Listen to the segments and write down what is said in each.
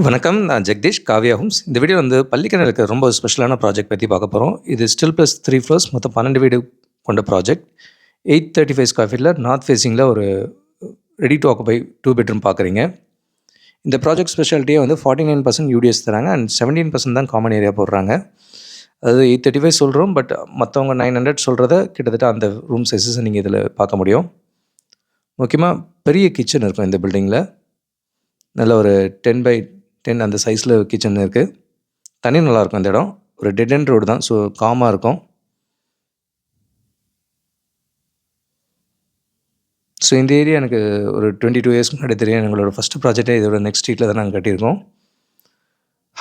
வணக்கம். நான் ஜெகதீஷ், காவ்யா ஹோம்ஸ். இந்த வீடியோ வந்து பள்ளிக்கரணை இருக்க ரொம்ப ஸ்பெஷலான ப்ராஜெக்ட் பத்தி பார்க்க போறோம். இது ஸ்டில் ப்ளஸ் 3 ஃப்ளோர்ஸ் மொத்தம் 12 வீடு கொண்ட ப்ராஜெக்ட். 835 ஸ்கொயர் ஃபீட்ல நார்த் ஃபேசிங்கில ஒரு ரெடி டூ ஆக்குபை 2 பெட்ரூம் பார்க்குறீங்க. இந்த ப்ராஜெக்ட் ஸ்பெஷாலிட்டியே வந்து 49% யூடிஎஸ் தராங்க அண்ட் 17% தான் காமன் ஏரியா போடுறாங்க. அதாவது 835 சொல்கிறோம், பட் மற்றவங்க 900 சொல்கிறத கிட்டத்தட்ட அந்த ரூம் சைஸஸை நீங்கள் இதில் பார்க்க முடியும். முக்கியமாக பெரிய கிச்சன் இருக்கும் இந்த பில்டிங்கில். நல்ல ஒரு 10x10 அந்த சைஸில் கிச்சன் இருக்குது. தண்ணி நல்லாயிருக்கும் இந்த இடம். ஒரு டெட் எண்ட் ரோடு தான், ஸோ காமாக இருக்கும். ஸோ இந்த ஏரியா எனக்கு ஒரு 22 இயர்ஸ்க்கு முன்னாடி தெரியும். எங்களோட ஃபஸ்ட்டு ப்ராஜெக்டே இதோட நெக்ஸ்ட் ஸ்ட்ரீட்டில் தான் நாங்கள் கட்டியிருக்கோம்.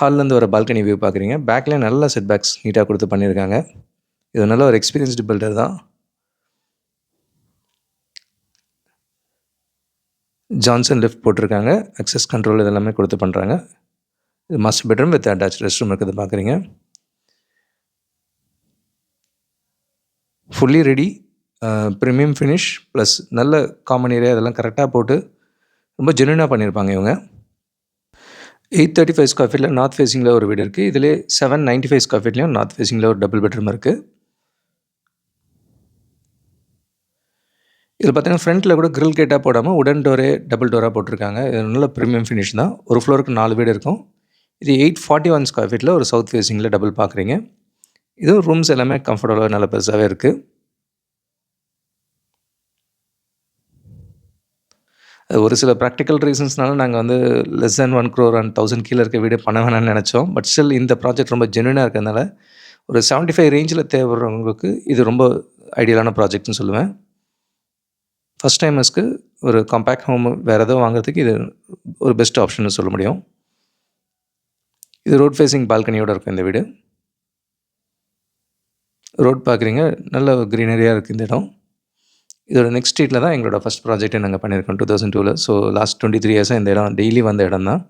ஹால்லேருந்து ஒரு பால்கனி வியூ பார்க்குறீங்க. பேக்லேயும் நல்ல செட் பேக்ஸ் நீட்டாக கொடுத்து பண்ணியிருக்காங்க. இது நல்ல ஒரு எக்ஸ்பீரியன்ஸ்டு பில்டர் தான். ஜான்சன் லிஃப்ட் போட்டிருக்காங்க. அக்சஸ் கண்ட்ரோல் இதெல்லாமே கொடுத்து பண்ணுறாங்க. இது master bedroom with attach rest room இருக்குது பார்க்குறீங்க. Fully ready, premium finish plus நல்ல காமன் ஏரியா இதெல்லாம் கரெக்டாக போட்டு ரொம்ப ஜென்யூனாக பண்ணியிருப்பாங்க இவங்க. 835 ஸ்கொயர் ஃபீட்டில் நார்த் ஃபேஸிங்கில் ஒரு வீடு இருக்குது. இதிலே 795 ஸ்கொயர் ஃபீட்லேயும் நார்த் ஃபேஸிங்கில் ஒரு டபுள் பெட்ரூம் இருக்குது. இதில் பார்த்தீங்கன்னா ஃப்ரண்ட்டில் கூட கிரில் கேட்டாக போடாமல் உடன் டோரே டபுள் டோராக போட்டிருக்காங்க. இது நல்ல ப்ரீமியம் ஃபினிஷ் தான். ஒரு ஃப்ளோருக்கு 4 வீடு இருக்கும். இது 841 ஸ்கொயர் ஃபீட்டில் ஒரு சவுத் ஃபேஸிங்கில் டபுள் பார்க்குறீங்க. இதுவும் ரூம்ஸ் எல்லாமே கம்ஃபர்டபுளாக நல்ல பெருசாகவே இருக்குது. ஒரு சில ப்ராக்டிக்கல் ரீசன்ஸ்னால நாங்கள் வந்து லெஸ் தேன் 1 crore அண்ட் 1000 கீழே இருக்க வீடு பண்ண வேணாம்னு நினச்சோம். பட் ஸ்டில் இந்த ப்ராஜெக்ட் ரொம்ப ஜென்யூனாக இருக்கிறதுனால ஒரு 75 ரேஞ்சில் தேவைப்படுறவங்களுக்கு இது ரொம்ப ஐடியலான ப்ராஜெக்ட்னு சொல்லுவேன். ஃபஸ்ட் டைமர்ஸ்க்கு ஒரு காம்பேக்ட் ஹோம் வேறு எதோ வாங்குறதுக்கு இது ஒரு பெஸ்ட் ஆப்ஷன்னு சொல்ல முடியும். இது ரோட் ஃபேஸிங் பால்கனியோடு இருக்கும் இந்த வீடு. ரோட் பார்க்குறீங்க, நல்ல க்ரீனரியாக இருக்குது இந்த இடம். இதோட நெக்ஸ்ட் ஸ்ட்ரீட்டில் தான் எங்களோட ஃபஸ்ட் ப்ராஜெக்ட்டை நாங்கள் பண்ணியிருக்கோம் 2002ல். ஸோ லாஸ்ட் 23 இயர்ஸாக இந்த இடம் டெய்லி வந்த இடம் தான்.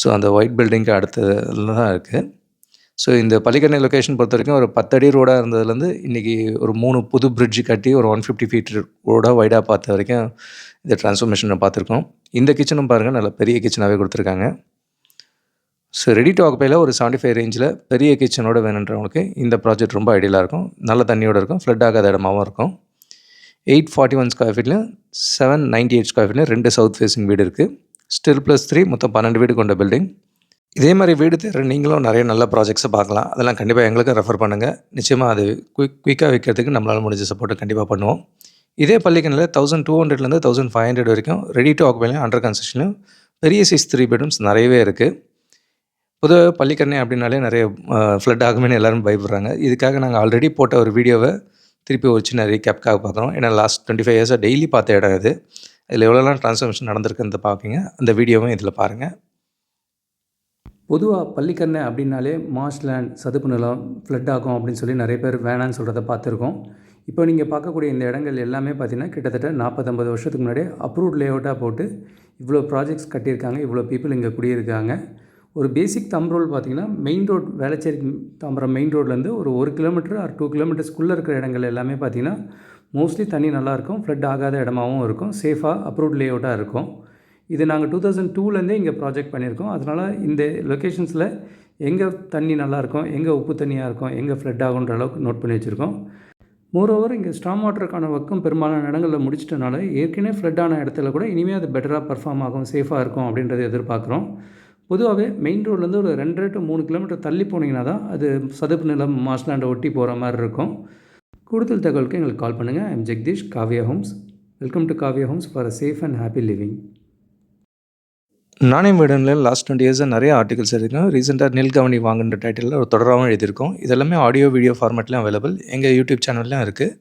ஸோ அந்த ஒயிட் பில்டிங்க்கு அடுத்ததில் தான் இருக்குது. ஸோ இந்த பள்ளிக்கரணை லொக்கேஷன் பொறுத்த வரைக்கும் ஒரு 10 அடி ரோடாக இருந்ததுலேருந்து இன்றைக்கி ஒரு 3 புது பிரிட்ஜு கட்டி ஒரு 150 ஃபீட் ரோடாக வைடாக பார்த்த வரைக்கும் இந்த ட்ரான்ஸ்ஃபர்மேஷனை பார்த்துருக்கோம். இந்த கிச்சனும் பாருங்கள், நல்ல பெரிய கிச்சனாகவே கொடுத்துருக்காங்க. ஸோ ரெடி டு ஆக்குபையில் ஒரு 75 ரேஞ்சில் பெரிய கிச்சனோடு வேணுன்றவங்களுக்கு இந்த ப்ராஜெக்ட் ரொம்ப ஐடியலாக இருக்கும். நல்ல தண்ணியோடு இருக்கும், ஃப்ளட் ஆகாத இடமாகவும் இருக்கும். 841 ஸ்கொயர் ஃபீட்லையும் 798 ஸ்கொயர் ஃபீட்லையும் 2 சவுத் ஃபேஸிங் வீடு இருக்குது. ஸ்டில் ப்ளஸ் 3 மொத்தம் 12 வீடு கொண்ட பில்டிங். இதே மாதிரி வீடு தேர்ற நீங்களும் நிறைய நல்ல ப்ராஜெக்ட்ஸை பார்க்கலாம். அதெல்லாம் கண்டிப்பாக எங்களுக்கும் ரெஃபர் பண்ணுங்கள். நிச்சயமாக அது குயிக்காக வைக்கிறதுக்கு நம்மளால் முடிஞ்ச சப்போர்ட்டை கண்டிப்பாக பண்ணுவோம். இதே பள்ளிக்கணையில் 1200லேருந்து 1500 வரைக்கும் ரெடி டு ஆக்குபைலையும் அண்டர் கன்ஸ்ட்ரக்ஷன்லையும் பெரிய சைஸ் 3 பெட்ரூம்ஸ் நிறையவே இருக்குது. பொதுவாக பள்ளிக்கரணை அப்படின்னாலே நிறைய ஃப்ளட் ஆகுமேனு எல்லோரும் பயப்படுறாங்க. இதுக்காக நாங்கள் ஆல்ரெடி போட்ட ஒரு வீடியோவை திருப்பி ஒரு சின்ன ரீகேப்காக பார்க்குறோம். ஏன்னா லாஸ்ட் 25 இயர்ஸாக டெய்லி பார்த்த இடம் இது. இதில் எவ்வளோலாம் ட்ரான்ஸ்ஃபர்மேஷன் நடந்திருக்குன்னு பார்ப்பீங்க. அந்த வீடியோவும் இதில் பாருங்கள். பொதுவாக பள்ளிக்கரணை அப்படின்னாலே மார்ஷ் லேண்ட், சதுப்பு நிலம், ஃப்ளட் ஆகும் அப்படின்னு சொல்லி நிறைய பேர் வேணான்னு சொல்கிறத பார்த்துருக்கோம். இப்போ நீங்கள் பார்க்கக்கூடிய இந்த இடங்கள் எல்லாமே பார்த்திங்கன்னா கிட்டத்தட்ட 40-50 வருஷத்துக்கு முன்னாடி அப்ரூவ்ட் லேஅவுட்டாக போட்டு இவ்வளோ ப்ராஜெக்ட்ஸ் கட்டியிருக்காங்க. இவ்வளோ பீப்புள் இங்கே குடியிருக்காங்க. ஒரு பேசிக் தம் ரூல் பார்த்திங்கன்னா main road Velachery Tambaram main ரோட்லேருந்து ஒரு 1 கிலோமீட்டர் ஆர் 2 கிலோமீட்டர்ஸ்குள்ளே இருக்கிற இடங்கள் எல்லாமே பார்த்திங்கன்னா மோஸ்ட்லி தண்ணி நல்லாயிருக்கும், ஃப்ளட் ஆகாத இடமாகவும் இருக்கும், சேஃபாக அப்ரூவ்ட் லேஅவுட்டாக இருக்கும். இது நாங்கள் 2002லேருந்தே இங்கே ப்ராஜெக்ட் பண்ணியிருக்கோம். அதனால் இந்த லொக்கேஷன்ஸில் எங்கே தண்ணி நல்லாயிருக்கும், எங்கே உப்பு தண்ணியாக இருக்கும், எங்கே ஃப்ளட் ஆகுன்ற அளவுக்கு நோட் பண்ணி வச்சுருக்கோம். மோரோவர் இங்கே ஸ்டாம் வாட்டருக்கான ஒர்க்கும் பெரும்பாலான இடங்களில் முடிச்சிட்டனால ஏற்கனவே ஃப்ளட் ஆன இடத்துல கூட இனிமேல் அது பெட்டராக பர்ஃபார்ம் ஆகும், சேஃபாக இருக்கும் அப்படின்றத எதிர்பார்க்குறோம். பொதுவாகவே மெயின் ரோட்லேருந்து ஒரு 2 to 3 கிலோமீட்டர் தள்ளி போனீங்கன்னா தான் அது சதுப்பு நிலம், மார்ஷ்லாண்டை ஒட்டி போகிற மாதிரி இருக்கும். கூடுதல் தகவலுக்கு எங்களுக்கு கால் பண்ணுங்கள். I am Jagadeesh, Kavya Homes. Welcome to Kavya Homes for a safe and happy living. நாணயம் வீடனில் லாஸ்ட் 20 இயர்ஸாக நிறைய ஆர்டிகல்ஸ் இருக்கும். ரீசெண்டாக நெல்கவனி வாங்குன்ற டைட்டிலில் ஒரு தொடராகவும் எழுதியிருக்கோம். இதெல்லாமே ஆடியோ வீடியோ ஃபார்மேட்லேயும் அவைலபிள். எங்கள் யூடியூப் சேனல்லையும் இருக்குது.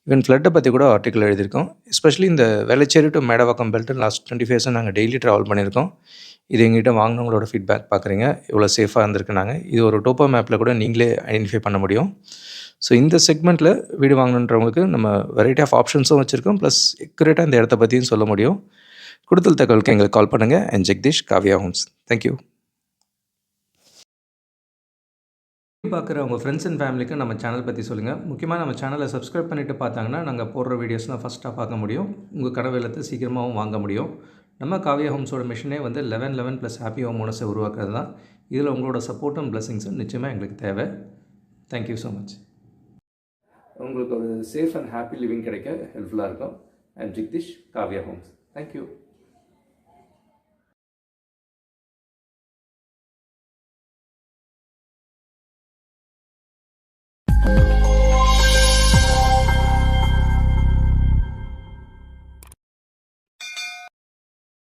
ஈவன் ஃப்ளட்டை பற்றி கூட ஆர்டிக்கல் எழுதியிருக்கோம். எஸ்பெஷலி இந்த Velachery to Medavakkam belt last 25 இயர்ஸாக நாங்கள் டெய்லி ட்ராவல் பண்ணியிருக்கோம். இது எங்கள்கிட்ட வாங்கினவங்களோட ஃபீட்பேக் பார்க்குறீங்க, இவ்வளோ சேஃபாக இருந்திருக்கு. நாங்கள் இது ஒரு டோப்போ மேப்பில் கூட நீங்களே ஐடென்டிஃபை பண்ண முடியும். ஸோ இந்த செக்மெண்ட்டில் வீடு வாங்கணுன்றவங்களுக்கு நம்ம வெரைட்டி ஆஃப் ஆப்ஷன்ஸும் வச்சுருக்கோம். ப்ளஸ் எக்யூரேட்டாக இந்த இடத்த பற்றியும் சொல்ல முடியும். கூடுதல் தகவலுக்கு எங்களுக்கு கால் பண்ணுங்கள். And Jagadeesh, Kavya Homes. Thank you. பார்க்குற உங்கள் ஃப்ரெண்ட்ஸ் அண்ட் ஃபேமிலிக்கு நம்ம சேனல் பற்றி சொல்லுங்கள். முக்கியமாக நம்ம சேனலை சப்ஸ்கிரைப் பண்ணிவிட்டு பார்த்தாங்கன்னா நாங்கள் போடுற வீடியோஸ்லாம் ஃபஸ்ட்டாக பார்க்க முடியும். உங்கள் கனவு இல்லத்தை சீக்கிரமாகவும் வாங்க முடியும். நம்ம காவியா ஹோம்ஸோட மிஷனே வந்து 11 + ஹாப்பி ஹோம் ஓனர்ஸை உருவாக்குறது தான். இதில் உங்களோட சப்போர்ட்டும் பிளெஸிங்ஸும் நிச்சயமாக எங்களுக்கு தேவை. Thank you so much. உங்களுக்கு ஒரு சேஃப் அண்ட் ஹாப்பி லிவிங் கிடைக்க ஹெல்ப்ஃபுல்லாக இருக்கும். I am Jagadeesh, Kavya Homes. Thank you.